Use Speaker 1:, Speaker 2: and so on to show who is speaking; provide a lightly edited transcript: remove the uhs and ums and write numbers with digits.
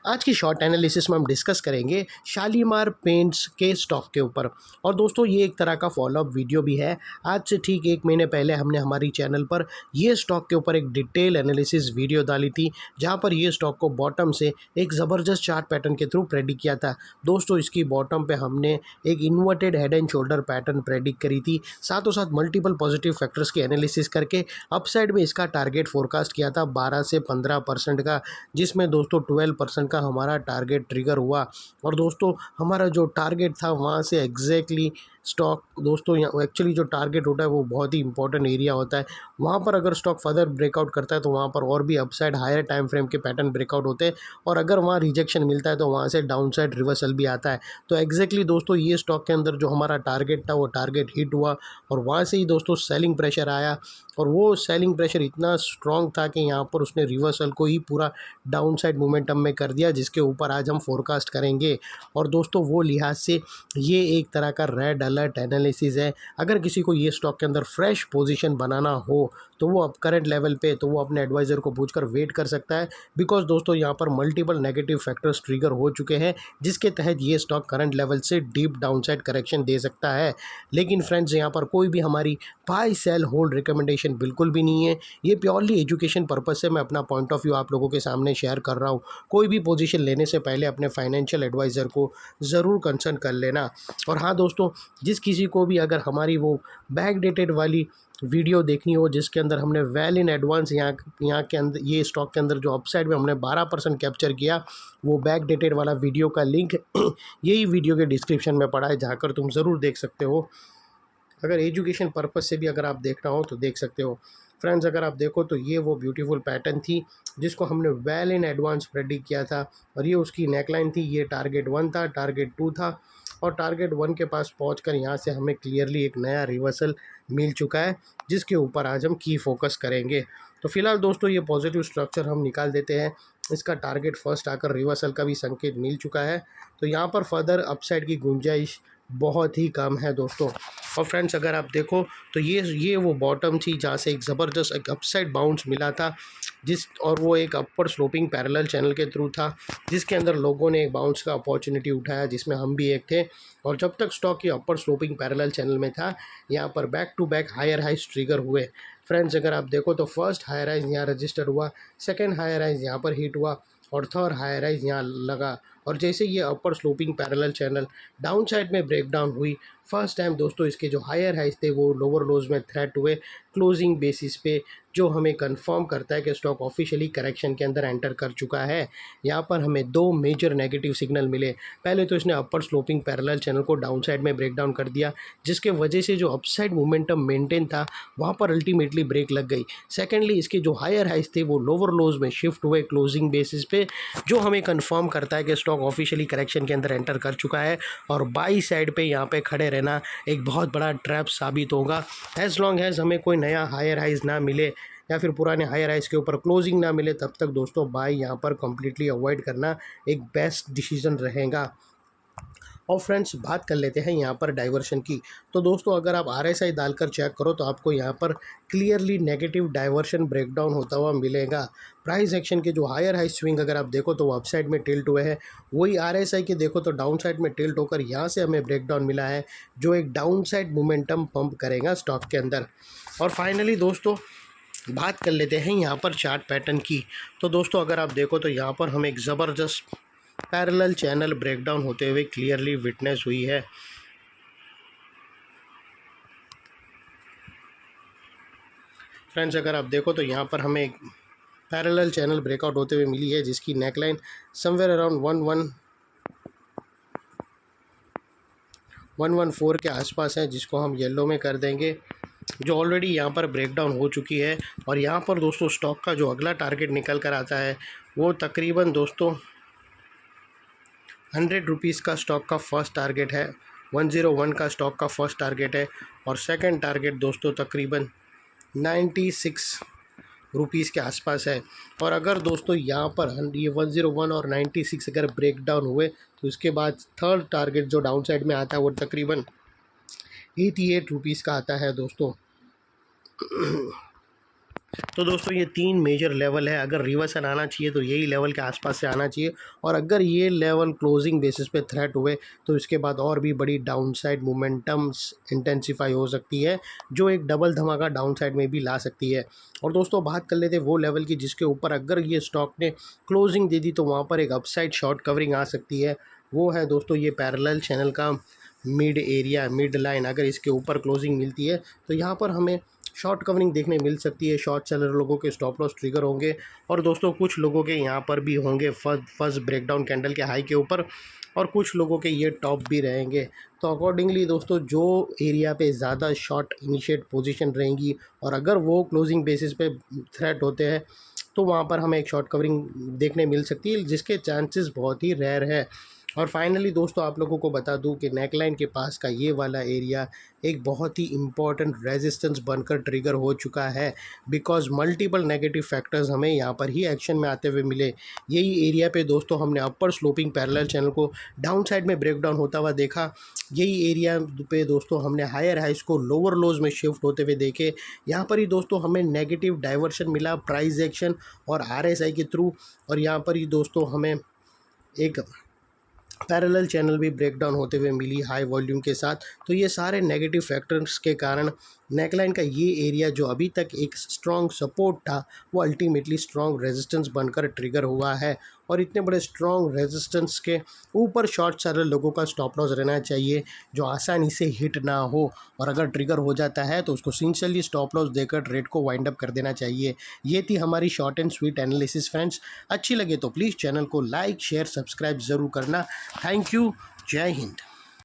Speaker 1: आज की short analysis में हम डिस्कस करेंगे शालीमार पेंट्स के स्टॉक के ऊपर। और दोस्तों ये एक तरह का फॉलोअप वीडियो भी है। आज से ठीक 1 महीने पहले हमने हमारी चैनल पर ये स्टॉक के ऊपर एक डिटेल एनालिसिस वीडियो डाली थी, जहां पर ये स्टॉक को बॉटम से एक ज़बरदस्त चार्ट पैटर्न के थ्रू प्रेडिक्ट किया था। दोस्तों इसकी बॉटम पे हमने एक inverted head and shoulder pattern predict करी थी, साथों साथ मल्टीपल पॉजिटिव फैक्टर्स की एनालिसिस करके अपसाइड में इसका टारगेट फोरकास्ट किया था 12 से 15% का, जिसमें दोस्तों 12% का हमारा टारगेट ट्रिगर हुआ। और दोस्तों हमारा जो टारगेट था वहाँ से एग्जैक्टली स्टॉक, दोस्तों यहाँ एक्चुअली जो टारगेट होता है वो बहुत ही इंपॉर्टेंट एरिया होता है। वहाँ पर अगर स्टॉक फर्दर ब्रेकआउट करता है तो वहाँ पर और भी अपसाइड हायर टाइम फ्रेम के पैटर्न ब्रेकआउट होते हैं, और अगर वहाँ रिजेक्शन मिलता है तो वहाँ से डाउनसाइड रिवर्सल भी आता है। तो एग्जैक्टली दोस्तों ये स्टॉक के अंदर जो हमारा टारगेट था वो टारगेट हिट हुआ, और वहाँ से ही दोस्तों सेलिंग प्रेशर आया, और वो सेलिंग प्रेशर इतना स्ट्रॉन्ग था कि यहाँ पर उसने रिवर्सल को ही पूरा डाउनसाइड मोमेंटम में कर दिया, जिसके ऊपर आज हम फोरकास्ट करेंगे। और दोस्तों वो लिहाज से ये एक तरह का रेड अलर्ट एनालिसिस है। अगर किसी को ये स्टॉक के अंदर फ्रेश पोजीशन बनाना हो तो वो अब करंट लेवल पे तो वो अपने एडवाइज़र को पूछकर वेट कर सकता है, बिकॉज दोस्तों यहाँ पर मल्टीपल नेगेटिव फैक्टर्स ट्रिगर हो चुके हैं, जिसके तहत ये स्टॉक करंट लेवल से डीप डाउनसाइड करेक्शन दे सकता है। लेकिन फ्रेंड्स यहाँ पर कोई भी हमारी बाय सेल होल्ड रिकमेंडेशन बिल्कुल भी नहीं है। ये प्योरली एजुकेशन पर्पस से मैं अपना पॉइंट ऑफ व्यू आप लोगों के सामने शेयर कर रहा हूँ। कोई भी पोजीशन लेने से पहले अपने फाइनेंशियल एडवाइज़र को ज़रूर कंसल्ट कर लेना। और हाँ दोस्तों, जिस किसी को भी अगर हमारी वो बैक डेटेड वाली वीडियो देखनी हो, जिसके अंदर हमने वेल इन एडवांस यहाँ के अंदर ये स्टॉक के अंदर जो अपसाइड में हमने 12% कैप्चर किया, वो बैक डेटेड वाला वीडियो का लिंक यही वीडियो के डिस्क्रिप्शन में पड़ा है, जाकर तुम ज़रूर देख सकते हो। अगर एजुकेशन पर्पस से भी अगर आप देखना हो तो देख सकते हो। फ्रेंड्स अगर आप देखो तो ये वो ब्यूटीफुल पैटर्न थी जिसको हमने वेल इन एडवांस प्रेडिक्ट किया था, और ये उसकी नेकलाइन थी। ये टारगेट 1 था, टारगेट 2 था, और टारगेट 1 के पास पहुंचकर यहाँ से हमें क्लियरली एक नया रिवर्सल मिल चुका है, जिसके ऊपर आज हम की फोकस करेंगे। तो फिलहाल दोस्तों ये पॉजिटिव स्ट्रक्चर हम निकाल देते हैं। इसका टारगेट फर्स्ट आकर रिवर्सल का भी संकेत मिल चुका है, तो यहाँ पर फर्दर अपसाइड की गुंजाइश बहुत ही कम है दोस्तों। और फ्रेंड्स अगर आप देखो तो ये वो बॉटम थी जहाँ से एक ज़बरदस्त एक अपसाइड बाउंस मिला था, और वो एक अपर स्लोपिंग पैरेलल चैनल के थ्रू था, जिसके अंदर लोगों ने एक बाउंस का अपॉर्चुनिटी उठाया, जिसमें हम भी एक थे। और जब तक स्टॉक ये अपर स्लोपिंग पैरेलल चैनल में था, यहाँ पर back to back higher highs trigger हुए। फ्रेंड्स अगर आप देखो तो फर्स्ट हायर राइज यहाँ रजिस्टर हुआ, सेकेंड हायर राइज यहाँ पर हिट हुआ, और थर्ड हाई राइज यहाँ लगा। और जैसे ये upper sloping parallel channel down side में ब्रेक डाउन हुई, फर्स्ट टाइम दोस्तों इसके जो हायर हाइज थे वो लोअर लोज में थ्रेट हुए क्लोजिंग बेसिस पे, जो हमें कंफर्म करता है कि स्टॉक ऑफिशियली करेक्शन के अंदर एंटर कर चुका है। यहाँ पर हमें 2 मेजर नेगेटिव सिग्नल मिले। पहले तो इसने अपर स्लोपिंग पैरेलल चैनल को डाउन साइड में ब्रेक डाउन कर दिया, जिसके वजह से जो अपसाइड मोमेंटम मेंटेन था वहाँ पर अल्टीमेटली ब्रेक लग गई। सेकेंडली इसके जो हायर हाइज थे वो लोअर लोज में शिफ्ट हुए क्लोजिंग बेसिस पे, जो हमें कंफर्म करता है कि स्टॉक ऑफिशियली करेक्शन के अंदर एंटर कर चुका है, और बाई साइड पे यहाँ पे खड़े रहना एक बहुत बड़ा ट्रैप साबित होगा। एज लॉन्ग एज हमें कोई नया हायर हाइज ना मिले या फिर पुराने हायर हाइज के ऊपर क्लोजिंग ना मिले, तब तक दोस्तों बाई यहाँ पर कम्प्लीटली अवॉइड करना एक बेस्ट डिसीजन रहेगा। और फ्रेंड्स बात कर लेते हैं यहाँ पर डाइवर्शन की। तो दोस्तों अगर आप RSI डालकर चेक करो तो आपको यहाँ पर क्लियरली नेगेटिव डाइवर्शन ब्रेकडाउन होता हुआ मिलेगा। प्राइस एक्शन के जो हायर हाई स्विंग अगर आप देखो तो वो अपसाइड में टिल्ट हुए हैं, वही RSI के देखो तो डाउन साइड में टिल्ट होकर यहाँ से हमें ब्रेकडाउन मिला है, जो एक डाउन साइड मोमेंटम पंप करेगा स्टॉक के अंदर। और फाइनली दोस्तों बात कर लेते हैं यहाँ पर चार्ट पैटर्न की। तो दोस्तों अगर आप देखो तो यहाँ पर हमें एक ज़बरदस्त पैरेलल चैनल ब्रेकडाउन होते हुए क्लियरली विटनेस हुई है। फ्रेंड्स अगर आप देखो तो यहाँ पर हमें एक पैरेलल चैनल ब्रेकआउट होते हुए मिली है, जिसकी नेकलाइन समवेयर अराउंड 114 के आसपास है, जिसको हम येलो में कर देंगे, जो ऑलरेडी यहाँ पर ब्रेकडाउन हो चुकी है। और यहाँ पर दोस्तों स्टॉक का जो अगला टारगेट निकल कर आता है वो तकरीबन दोस्तों 100 रुपीज़ का स्टॉक का फर्स्ट टारगेट है, 101 का स्टॉक का फर्स्ट टारगेट है, और सेकंड टारगेट दोस्तों तकरीबन 96 रुपीज़ के आसपास है। और अगर दोस्तों यहाँ पर ये 101 और 96 अगर ब्रेक डाउन हुए तो उसके बाद थर्ड टारगेट जो डाउन साइड में आता है वो तकरीबन 88 रुपीज़ का आता है दोस्तों। तो दोस्तों ये 3 मेजर लेवल है, अगर रिवर्सल आना चाहिए तो यही लेवल के आसपास से आना चाहिए, और अगर ये लेवल क्लोजिंग बेसिस पे थ्रेट हुए तो इसके बाद और भी बड़ी डाउनसाइड मोमेंटम्स इंटेंसिफाई हो सकती है, जो एक डबल धमाका डाउनसाइड में भी ला सकती है। और दोस्तों बात कर लेते हैं वो लेवल की जिसके ऊपर अगर ये स्टॉक ने क्लोजिंग दे दी तो वहाँ पर एक अपसाइड शॉर्ट कवरिंग आ सकती है। वो है दोस्तों ये पैरेलल चैनल का मिड एरिया, मिड लाइन, अगर इसके ऊपर क्लोजिंग मिलती है तो यहाँ पर हमें शॉर्ट कवरिंग देखने मिल सकती है। शॉर्ट सेलर लोगों के स्टॉप लॉस ट्रिगर होंगे, और दोस्तों कुछ लोगों के यहाँ पर भी होंगे फर्स्ट ब्रेकडाउन कैंडल के हाई के ऊपर, और कुछ लोगों के ये टॉप भी रहेंगे। तो अकॉर्डिंगली दोस्तों जो एरिया पे ज़्यादा शॉर्ट इनिशिएट पोजीशन रहेंगी और अगर वो क्लोजिंग बेसिस पे थ्रेट होते हैं तो वहाँ पर हमें एक शॉर्ट कवरिंग देखने मिल सकती है, जिसके चांसेस बहुत ही रेयर है। और फाइनली दोस्तों आप लोगों को बता दूं कि नेकलाइन के पास का ये वाला एरिया एक बहुत ही इम्पॉर्टेंट रेजिस्टेंस बनकर ट्रिगर हो चुका है, बिकॉज मल्टीपल नेगेटिव फैक्टर्स हमें यहाँ पर ही एक्शन में आते हुए मिले। यही एरिया पे दोस्तों हमने अपर स्लोपिंग पैरेलल चैनल को डाउन साइड में ब्रेकडाउन होता हुआ देखा। यही एरिया पे दोस्तों हमने हायर हाइस को लोअर लोज में शिफ्ट होते हुए देखे। यहाँ पर ही दोस्तों हमें नेगेटिव डाइवर्शन मिला प्राइस एक्शन और RSI के थ्रू, और यहाँ पर ही दोस्तों हमें एक पैरेलल चैनल भी ब्रेकडाउन होते हुए मिली हाई वॉल्यूम के साथ। तो ये सारे नेगेटिव फैक्टर्स के कारण नेकलाइन का ये एरिया जो अभी तक एक स्ट्रॉन्ग सपोर्ट था वो अल्टीमेटली स्ट्रॉन्ग रेजिस्टेंस बनकर ट्रिगर हुआ है, और इतने बड़े स्ट्रॉन्ग रेजिस्टेंस के ऊपर शॉर्ट सेलर लोगों का स्टॉप लॉस रहना चाहिए जो आसानी से हिट ना हो, और अगर ट्रिगर हो जाता है तो उसको सिंसियरली स्टॉप लॉस देकर ट्रेड को वाइंड अप कर देना चाहिए। ये थी हमारी short and sweet analysis friends. अच्छी लगे तो प्लीज़ चैनल को लाइक शेयर सब्सक्राइब ज़रूर करना। Thank you. जय हिंद।